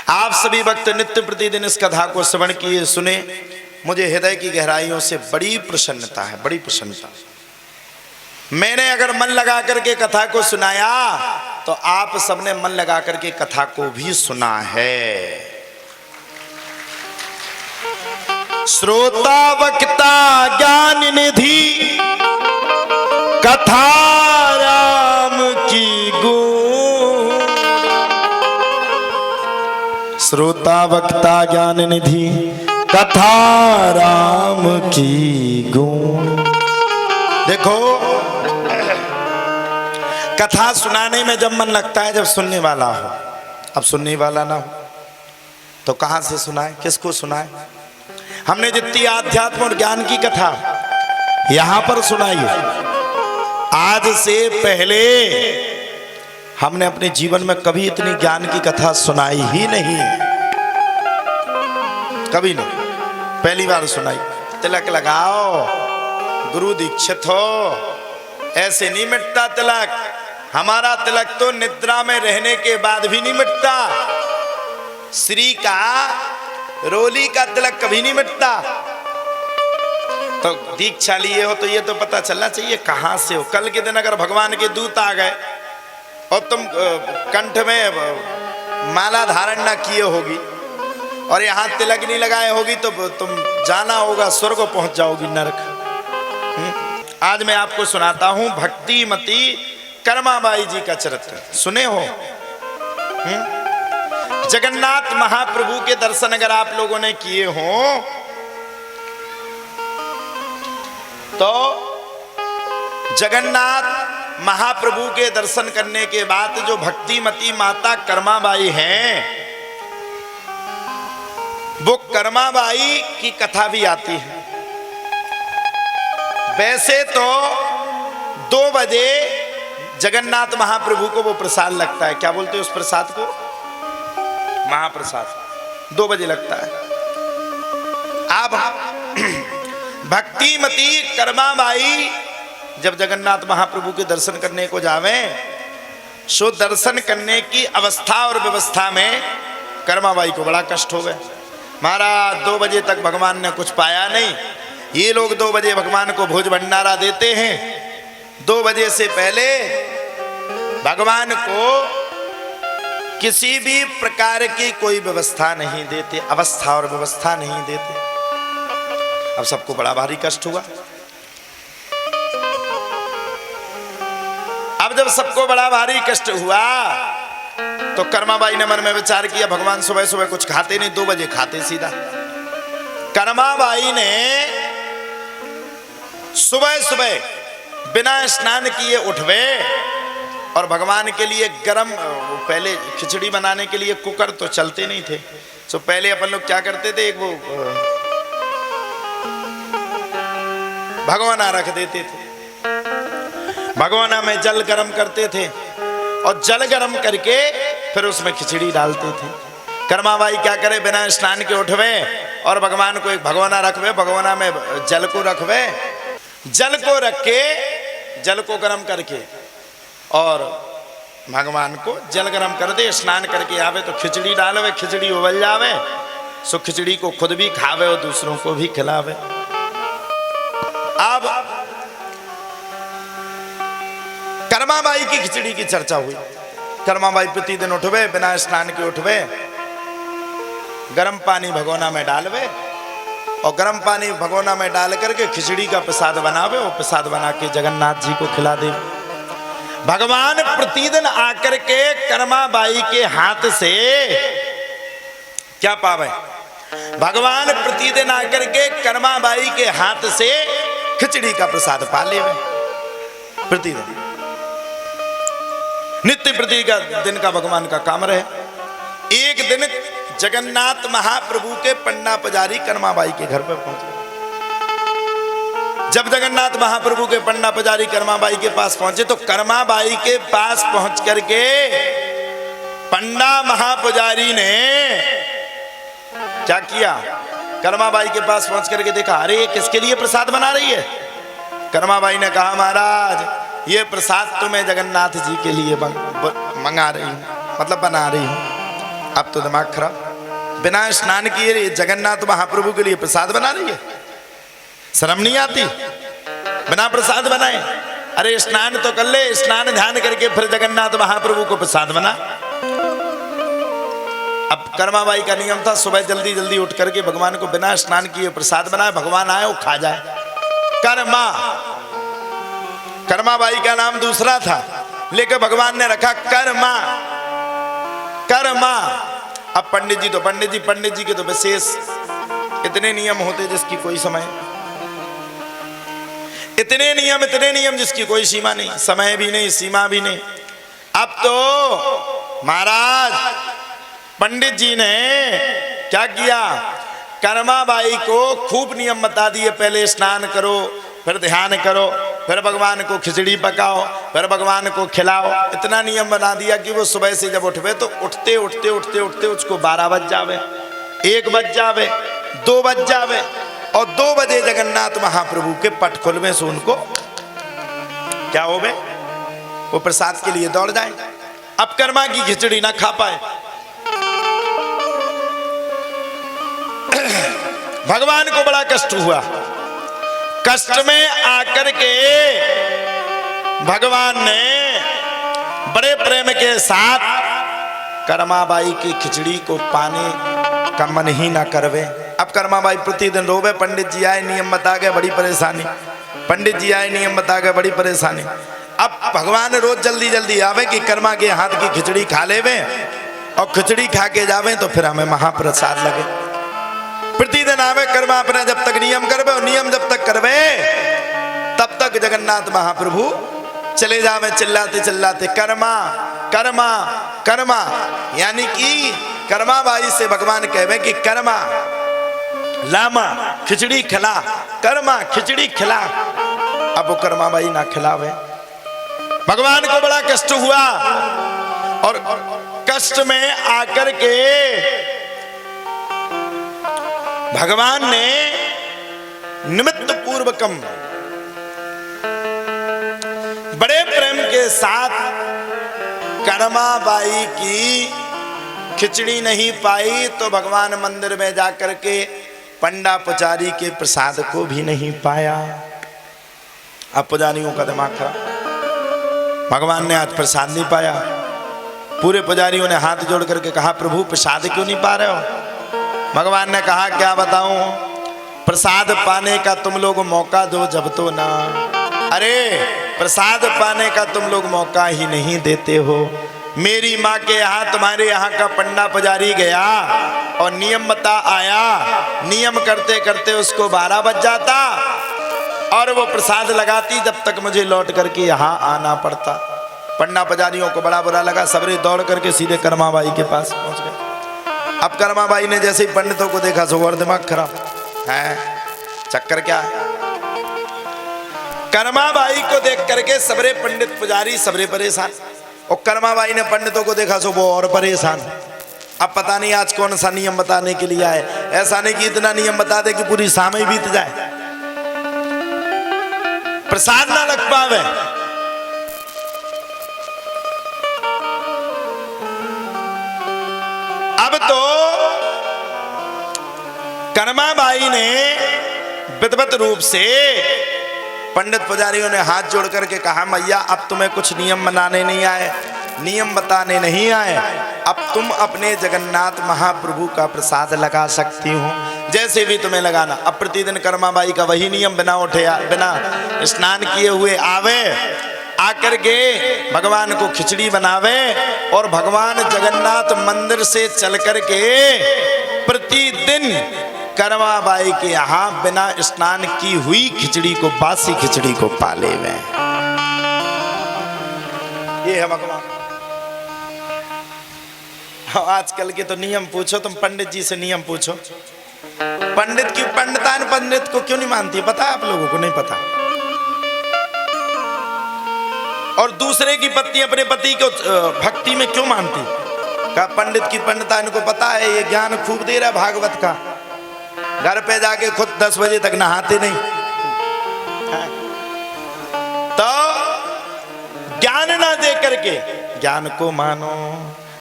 आप सभी भक्त नित्य प्रतिदिन इस कथा को श्रवण किए सुने, मुझे हृदय की गहराइयों से बड़ी प्रसन्नता है, बड़ी प्रसन्नता। मैंने अगर मन लगा करके कथा को सुनाया तो आप सबने मन लगा करके कथा को भी सुना है। श्रोता वक्ता ज्ञान निधि कथा राम की गूंज। श्रोता वक्ता ज्ञान निधि कथा राम की गूंज। देखो, कथा सुनाने में जब मन लगता है, जब सुनने वाला हो। अब सुनने वाला ना हो तो कहां से सुनाए, किसको सुनाए? हमने जितनी आध्यात्म और ज्ञान की कथा यहां पर सुनाई है, आज से पहले हमने अपने जीवन में कभी इतनी ज्ञान की कथा सुनाई ही नहीं है, कभी नहीं, पहली बार सुनाई। तिलक लगाओ, गुरु दीक्षित हो, ऐसे नहीं मिटता तिलक। हमारा तिलक तो निद्रा में रहने के बाद भी नहीं मिटता। श्री का, रोली का तिलक कभी नहीं मिटता। तो दीक्षा लिए हो तो ये तो पता चलना चाहिए कहां से हो। कल के दिन अगर भगवान के दूत आ गए और तुम कंठ में माला धारण ना किए होगी और यहां तिलक नहीं लगाए होगी तो तुम जाना होगा स्वर्ग को पहुंच जाओगी, नरक। आज मैं आपको सुनाता हूं भक्तिमती कर्माबाई जी का चरित्र। सुने हो? जगन्नाथ महाप्रभु के दर्शन अगर आप लोगों ने किए हों तो जगन्नाथ महाप्रभु के दर्शन करने के बाद जो भक्तिमती माता कर्माबाई हैं, वो कर्माबाई की कथा भी आती है। वैसे तो 2 बजे जगन्नाथ महाप्रभु को वो प्रसाद लगता है। क्या बोलते हैं उस प्रसाद को? महाप्रसाद 2 बजे लगता है। अब भक्तिमती कर्माबाई जब जगन्नाथ महाप्रभु के दर्शन करने को जावे, सो दर्शन करने की अवस्था और व्यवस्था में कर्माबाई को बड़ा कष्ट हो गया। महाराज 2 बजे तक भगवान ने कुछ पाया नहीं। ये लोग 2 बजे भगवान को भोज भंडारा देते हैं। 2 बजे से पहले भगवान को किसी भी प्रकार की कोई व्यवस्था नहीं देते, अवस्था और व्यवस्था नहीं देते। अब सबको बड़ा भारी कष्ट हुआ। अब जब सबको बड़ा भारी कष्ट हुआ तो कर्माबाई ने मन में विचार किया, भगवान सुबह सुबह कुछ खाते नहीं, 2 बजे खाते सीधा। कर्माबाई ने सुबह सुबह बिना स्नान किए उठवे और भगवान के लिए गरम, पहले खिचड़ी बनाने के लिए कुकर तो चलते नहीं थे, तो पहले अपन लोग क्या करते थे, एक वो भगोना रख देते थे। भगोना में जल गरम करते थे और जल गरम करके फिर उसमें खिचड़ी डालते थे। कर्माबाई क्या करे, बिना स्नान के उठवे और भगवान को एक भगोना रखवे, भगोना में जल को रखवे, जल को रख के जल को गरम करके और भगवान को जल गरम कर दे, स्नान करके आवे तो खिचड़ी डालवे, खिचड़ी उबल जावे, सो खिचड़ी को खुद भी खावे और दूसरों को भी खिलावे। अब कर्माबाई की खिचड़ी की चर्चा हुई। कर्माबाई प्रतिदिन उठवे, बिना स्नान के उठवे, गरम पानी भगोना में डालवे और गरम पानी भगोना में डाल करके खिचड़ी का प्रसाद बनावे और प्रसाद बना के जगन्नाथ जी को खिला दे। भगवान प्रतिदिन आकर के कर्माबाई के हाथ से क्या पावे? भगवान प्रतिदिन आकर के कर्माबाई के हाथ से खिचड़ी का प्रसाद पा ले। प्रतिदिन नित्य प्रति का दिन का भगवान का काम रहे। एक दिन जगन्नाथ महाप्रभु के पन्ना पुजारी कर्माबाई के घर पर पहुंचे। जब जगन्नाथ महाप्रभु के पन्ना पुजारी कर्माबाई के पास पहुंचे तो कर्माबाई के पास पहुंच करके पन्ना महापुजारी ने क्या किया? कर्माबाई के पास पहुंच करके देखा, अरे किसके लिए प्रसाद बना रही है? कर्माबाई ने कहा, महाराज ये प्रसाद तो मैं जगन्नाथ जी के लिए मंगा रही हूं, मतलब बना रही हूं। अब तो दिमाग खराब, बिना स्नान किए जगन्नाथ महाप्रभु के लिए प्रसाद बना रही है, शर्म नहीं आती? बिना प्रसाद बनाए, अरे स्नान तो कर ले, स्नान ध्यान करके फिर जगन्नाथ महाप्रभु को प्रसाद बना। अब कर्माबाई का नियम था सुबह जल्दी जल्दी उठ करके भगवान को बिना स्नान किए प्रसाद बनाए, भगवान आए वो खा जाए। कर्माबाई का नाम दूसरा था, लेकिन भगवान ने रखा कर्मा। अब पंडित जी के तो विशेष इतने नियम होते जिसकी कोई समय, इतने नियम जिसकी कोई सीमा नहीं, समय भी नहीं, सीमा भी नहीं। अब तो महाराज पंडित जी ने क्या किया, कर्माबाई को खूब नियम बता दिए, पहले स्नान करो, फिर ध्यान करो, फिर भगवान को खिचड़ी पकाओ, फिर भगवान को खिलाओ। इतना नियम बना दिया कि वो सुबह से जब उठवे तो उठते उसको 12 बज जावे, 1 बज जावे, 2 बज जावे, और 2 बजे जगन्नाथ महाप्रभु के पट खुलवे से उनको क्या हो गए, वो प्रसाद के लिए दौड़ जाए। अब कर्मा की खिचड़ी ना खा पाए, भगवान को बड़ा कष्ट हुआ। कष्ट में आकर के भगवान ने बड़े प्रेम के साथ कर्माबाई की खिचड़ी को पाने का मन ही ना करवे। अब कर्माबाई प्रतिदिन रोवे, पंडित जी आए नियम बता गए, बड़ी परेशानी, पंडित जी आए नियम बता गए, बड़ी परेशानी। अब भगवान रोज जल्दी जल्दी आवे कि कर्मा के हाथ की खिचड़ी खा लेवे और खिचड़ी खा के जावे तो फिर हमें महाप्रसाद लगे। प्रतिदिन आवे कर्मा अपना जब तक नियम करवे, और नियम जब तक करवे तब तक जगन्नाथ महाप्रभु चले जावे चिल्लाते चिल्लाते कर्मा कर्मा कर्मा, यानी कि कर्माबाई से भगवान कहवे कि कर्मा लामा खिचड़ी खिला, कर्मा खिचड़ी खिला। अब वो कर्माबाई ना खिलावे, भगवान को बड़ा कष्ट हुआ, और कष्ट में आकर के भगवान ने निमित्त पूर्वकम बड़े प्रेम के साथ कर्माबाई की खिचड़ी नहीं पाई, तो भगवान मंदिर में जाकर के पंडा पुजारी के प्रसाद को भी नहीं पाया। अब पुजारियों का दिमाग खराब, भगवान ने आज प्रसाद नहीं पाया। पूरे पुजारियों ने हाथ जोड़ करके कहा, प्रभु प्रसाद क्यों नहीं पा रहे हो? भगवान ने कहा, क्या बताऊं, प्रसाद पाने का तुम लोग मौका दो जब तो ना। अरे प्रसाद पाने का तुम लोग मौका ही नहीं देते हो। मेरी माँ के यहाँ तुम्हारे यहाँ का पंडा पुजारी गया और नियम बता आया, नियम करते करते उसको 12 बज जाता और वो प्रसाद लगाती, जब तक मुझे लौट करके यहाँ आना पड़ता। पंडा पुजारियों को बड़ा बुरा लगा, सबरे दौड़ करके सीधे कर्माबाई के पास पहुँच गए। अब कर्माबाई ने जैसे ही पंडितों को देखा सो और दिमाग खराब है, चक्कर क्या है। कर्माबाई को देख करके सबरे पंडित पुजारी सबरे परेशान, और कर्माबाई ने पंडितों को देखा सो वो और परेशान। अब पता नहीं आज कौन सा नियम बताने के लिए आए, ऐसा नहीं कि इतना नियम बता दे कि पूरी शाम ही बीत जाए, प्रसाद ना लग पावे। अब तो कर्माबाई ने विधिवत रूप से पंडित पुजारियों ने हाथ जोड़ करके कहा, मैया अब तुम्हें कुछ नियम बनाने नहीं आए, नियम बताने नहीं आए, अब तुम अपने जगन्नाथ महाप्रभु का प्रसाद लगा सकती हो, जैसे भी तुम्हें लगाना। अब प्रतिदिन कर्माबाई का वही नियम बिना उठे, बिना स्नान किए हुए आवे, आकर के भगवान को खिचड़ी बनावे, और भगवान जगन्नाथ मंदिर से चल करके प्रतिदिन कर्माबाई के यहाँ बिना स्नान की हुई खिचड़ी को, बासी खिचड़ी को पाले हुए। ये है भगवान। आजकल के तो नियम पूछो तुम, पंडित जी से नियम पूछो, पंडित की पंडितान पंडित को क्यों नहीं मानती पता है आप लोगों को? नहीं पता। और दूसरे की पत्नी अपने पति को भक्ति में क्यों मानती? का पंडित की पंडितान को पता है ये ज्ञान खूब दे रहा भागवत का, घर पे जाके खुद 10 बजे तक नहाते नहीं। तो ज्ञान ना दे करके ज्ञान को मानो।